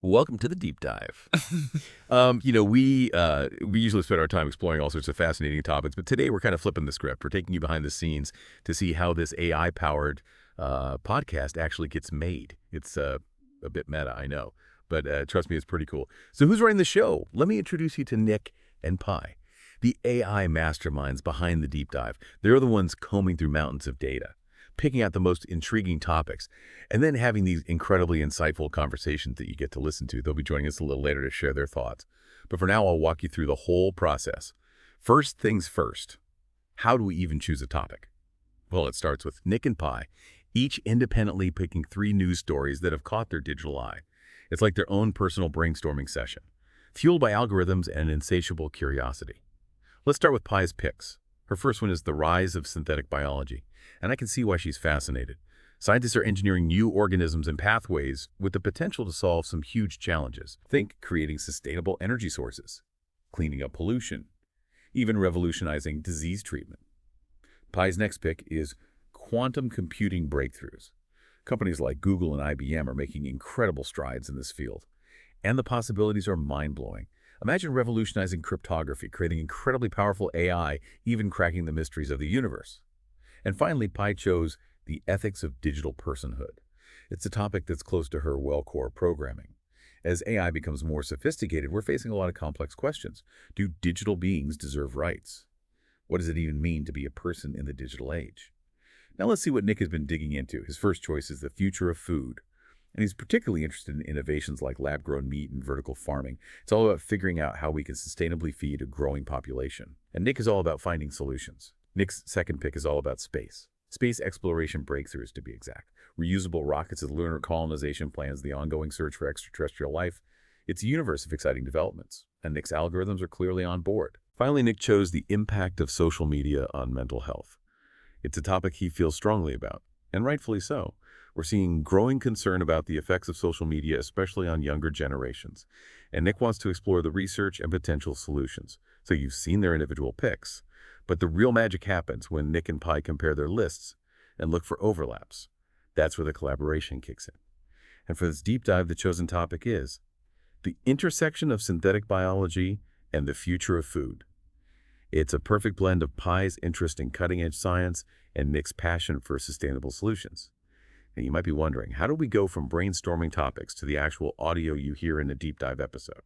Welcome to the deep dive. We usually spend our time exploring all sorts of fascinating topics, but today we're kind of flipping the script. We're taking you behind the scenes to see how this AI-powered podcast actually gets made. It's a bit meta, I know, but trust me, it's pretty cool. So who's running the show? Let me introduce you to Nick and Pi, the AI masterminds behind the deep dive. They're the ones combing through mountains of data, picking out the most intriguing topics, and then having these incredibly insightful conversations that you get to listen to. They'll be joining us a little later to share their thoughts. But for now, I'll walk you through the whole process. First things first, how do we even choose a topic? Well, it starts with Nick and Pi, each independently picking 3 news stories that have caught their digital eye. It's like their own personal brainstorming session, fueled by algorithms and an insatiable curiosity. Let's start with Pi's picks. Her first one is the rise of synthetic biology, and I can see why she's fascinated. Scientists are engineering new organisms and pathways with the potential to solve some huge challenges. Think creating sustainable energy sources, cleaning up pollution, even revolutionizing disease treatment. Pi's next pick is quantum computing breakthroughs. Companies like Google and IBM are making incredible strides in this field, and the possibilities are mind-blowing. Imagine revolutionizing cryptography, creating incredibly powerful AI, even cracking the mysteries of the universe. And finally, Pi chose the ethics of digital personhood. It's a topic that's close to her well-core programming. As AI becomes more sophisticated, we're facing a lot of complex questions. Do digital beings deserve rights? What does it even mean to be a person in the digital age? Now let's see what Nick has been digging into. His first choice is the future of food. And he's particularly interested in innovations like lab-grown meat and vertical farming. It's all about figuring out how we can sustainably feed a growing population. And Nick is all about finding solutions. Nick's second pick is all about space. Space exploration breakthroughs, to be exact. Reusable rockets and lunar colonization plans, the ongoing search for extraterrestrial life. It's a universe of exciting developments, and Nick's algorithms are clearly on board. Finally, Nick chose the impact of social media on mental health. It's a topic he feels strongly about, and rightfully so. We're seeing growing concern about the effects of social media, especially on younger generations. And Nick wants to explore the research and potential solutions. So you've seen their individual picks. But the real magic happens when Nick and Pi compare their lists and look for overlaps. That's where the collaboration kicks in. And for this deep dive, the chosen topic is the intersection of synthetic biology and the future of food. It's a perfect blend of Pi's interest in cutting-edge science and Nick's passion for sustainable solutions. And you might be wondering, how do we go from brainstorming topics to the actual audio you hear in a deep dive episode?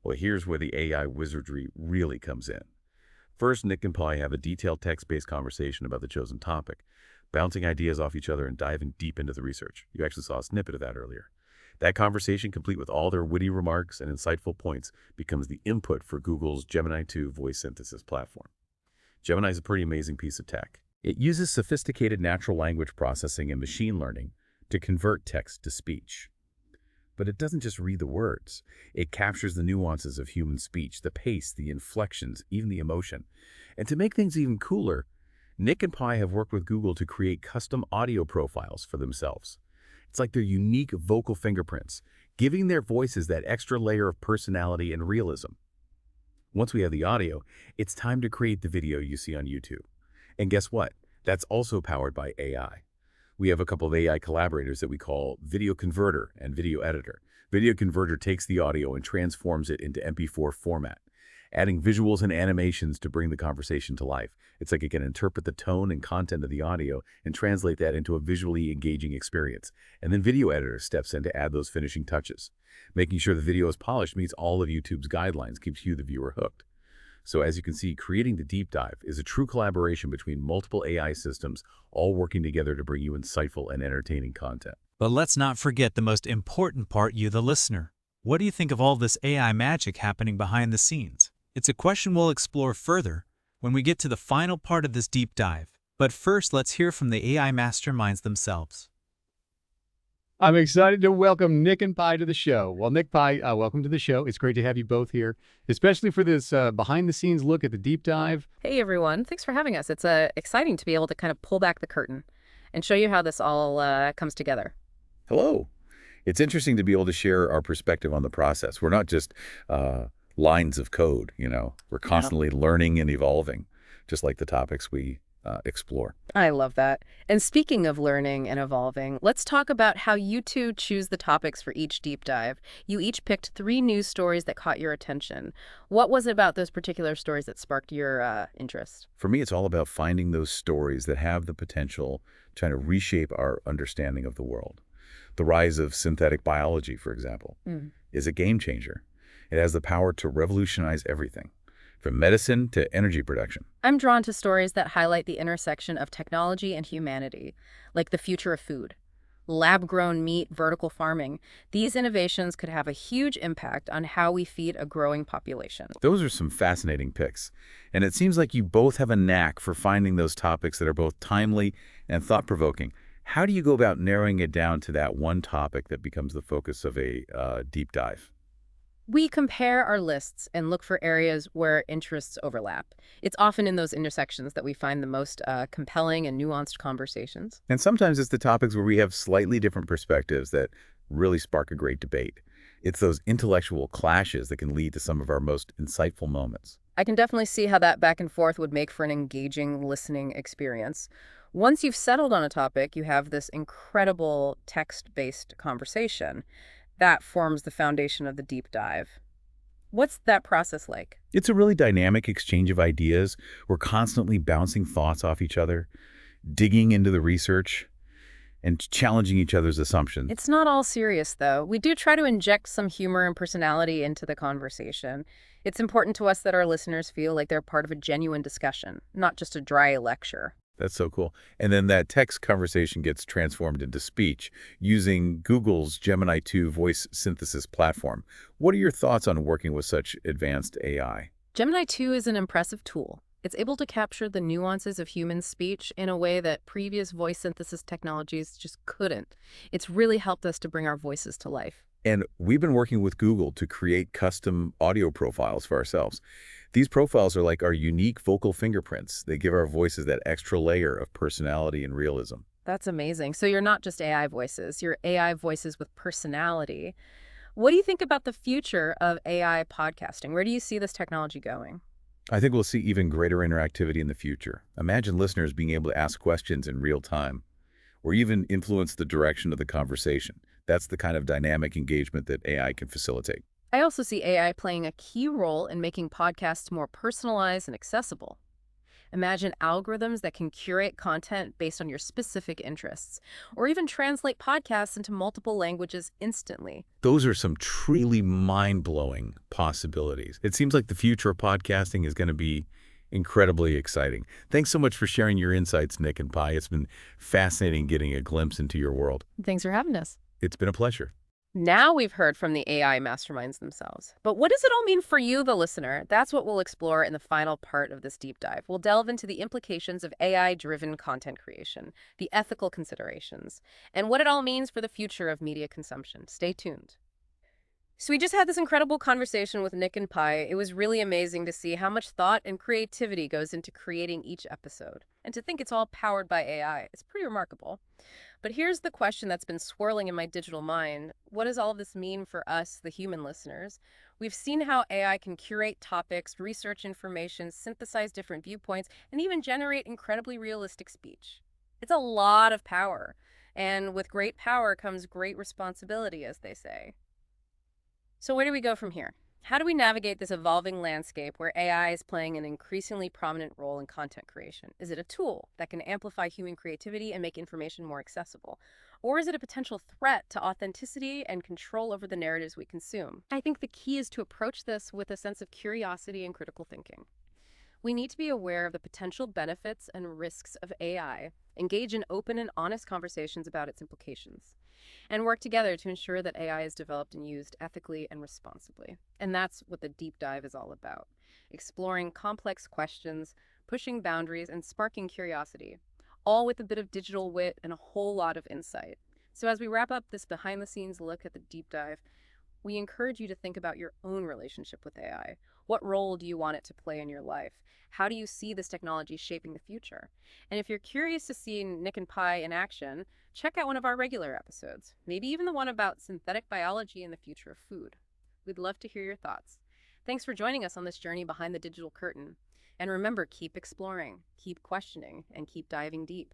Well, here's where the AI wizardry really comes in. First, Nick and Pi have a detailed text-based conversation about the chosen topic, bouncing ideas off each other and diving deep into the research. You actually saw a snippet of that earlier. That conversation, complete with all their witty remarks and insightful points, becomes the input for Google's Gemini 2 voice synthesis platform. Gemini is a pretty amazing piece of tech. It uses sophisticated natural language processing and machine learning to convert text to speech. But it doesn't just read the words. It captures the nuances of human speech, the pace, the inflections, even the emotion. And to make things even cooler, Nick and Pi have worked with Google to create custom audio profiles for themselves. It's like their unique vocal fingerprints, giving their voices that extra layer of personality and realism. Once we have the audio, it's time to create the video you see on YouTube. And guess what? That's also powered by AI. We have a couple of AI collaborators that we call Video Converter and Video Editor. Video Converter takes the audio and transforms it into MP4 format, adding visuals and animations to bring the conversation to life. It's like it can interpret the tone and content of the audio and translate that into a visually engaging experience. And then Video Editor steps in to add those finishing touches. Making sure the video is polished meets all of YouTube's guidelines, keeps you, the viewer, hooked. So as you can see, creating the deep dive is a true collaboration between multiple AI systems, all working together to bring you insightful and entertaining content. But let's not forget the most important part, you the listener. What do you think of all this AI magic happening behind the scenes? It's a question we'll explore further when we get to the final part of this deep dive. But first, let's hear from the AI masterminds themselves. I'm excited to welcome Nick and Pi to the show. Well, Nick, Pi, welcome to the show. It's great to have you both here, especially for this behind-the-scenes look at the deep dive. Hey, everyone. Thanks for having us. It's exciting to be able to kind of pull back the curtain and show you how this all comes together. Hello. It's interesting to be able to share our perspective on the process. We're not just lines of code, you know. We're constantly learning and evolving, just like the topics we explore. I love that. And speaking of learning and evolving, let's talk about how you two choose the topics for each deep dive. You each picked 3 news stories that caught your attention. What was it about those particular stories that sparked your interest? For me, it's all about finding those stories that have the potential to kind of reshape our understanding of the world. The rise of synthetic biology, for example, is a game changer. It has the power to revolutionize everything, from medicine to energy production. I'm drawn to stories that highlight the intersection of technology and humanity, like the future of food. Lab-grown meat, vertical farming. These innovations could have a huge impact on how we feed a growing population. Those are some fascinating picks. And it seems like you both have a knack for finding those topics that are both timely and thought-provoking. How do you go about narrowing it down to that one topic that becomes the focus of a deep dive? We compare our lists and look for areas where interests overlap. It's often in those intersections that we find the most compelling and nuanced conversations. And sometimes it's the topics where we have slightly different perspectives that really spark a great debate. It's those intellectual clashes that can lead to some of our most insightful moments. I can definitely see how that back and forth would make for an engaging listening experience. Once you've settled on a topic, you have this incredible text-based conversation. That forms the foundation of the deep dive. What's that process like? It's a really dynamic exchange of ideas. We're constantly bouncing thoughts off each other, digging into the research, and challenging each other's assumptions. It's not all serious, though. We do try to inject some humor and personality into the conversation. It's important to us that our listeners feel like they're part of a genuine discussion, not just a dry lecture. That's so cool. And then that text conversation gets transformed into speech using Google's Gemini 2 voice synthesis platform. What are your thoughts on working with such advanced AI? Gemini 2 is an impressive tool. It's able to capture the nuances of human speech in a way that previous voice synthesis technologies just couldn't. It's really helped us to bring our voices to life. And we've been working with Google to create custom audio profiles for ourselves. These profiles are like our unique vocal fingerprints. They give our voices that extra layer of personality and realism. That's amazing. So you're not just AI voices, you're AI voices with personality. What do you think about the future of AI podcasting? Where do you see this technology going? I think we'll see even greater interactivity in the future. Imagine listeners being able to ask questions in real time, or even influence the direction of the conversation. That's the kind of dynamic engagement that AI can facilitate. I also see AI playing a key role in making podcasts more personalized and accessible. Imagine algorithms that can curate content based on your specific interests, or even translate podcasts into multiple languages instantly. Those are some truly mind-blowing possibilities. It seems like the future of podcasting is going to be incredibly exciting. Thanks so much for sharing your insights, Nick and Pi. It's been fascinating getting a glimpse into your world. Thanks for having us. It's been a pleasure. Now we've heard from the AI masterminds themselves. But what does it all mean for you, the listener? That's what we'll explore in the final part of this deep dive. We'll delve into the implications of AI-driven content creation, the ethical considerations, and what it all means for the future of media consumption. Stay tuned. So we just had this incredible conversation with Nick and Pi. It was really amazing to see how much thought and creativity goes into creating each episode. And to think it's all powered by AI, it's pretty remarkable. But here's the question that's been swirling in my digital mind. What does all of this mean for us, the human listeners? We've seen how AI can curate topics, research information, synthesize different viewpoints, and even generate incredibly realistic speech. It's a lot of power. And with great power comes great responsibility, as they say. So where do we go from here? How do we navigate this evolving landscape where AI is playing an increasingly prominent role in content creation? Is it a tool that can amplify human creativity and make information more accessible? Or is it a potential threat to authenticity and control over the narratives we consume? I think the key is to approach this with a sense of curiosity and critical thinking. We need to be aware of the potential benefits and risks of AI, engage in open and honest conversations about its implications, and work together to ensure that AI is developed and used ethically and responsibly. And that's what the deep dive is all about. Exploring complex questions, pushing boundaries, and sparking curiosity, all with a bit of digital wit and a whole lot of insight. So as we wrap up this behind-the-scenes look at the deep dive, we encourage you to think about your own relationship with AI. What role do you want it to play in your life? How do you see this technology shaping the future? And if you're curious to see Nick and Pi in action, check out one of our regular episodes, maybe even the one about synthetic biology and the future of food. We'd love to hear your thoughts. Thanks for joining us on this journey behind the digital curtain. And remember, keep exploring, keep questioning, and keep diving deep.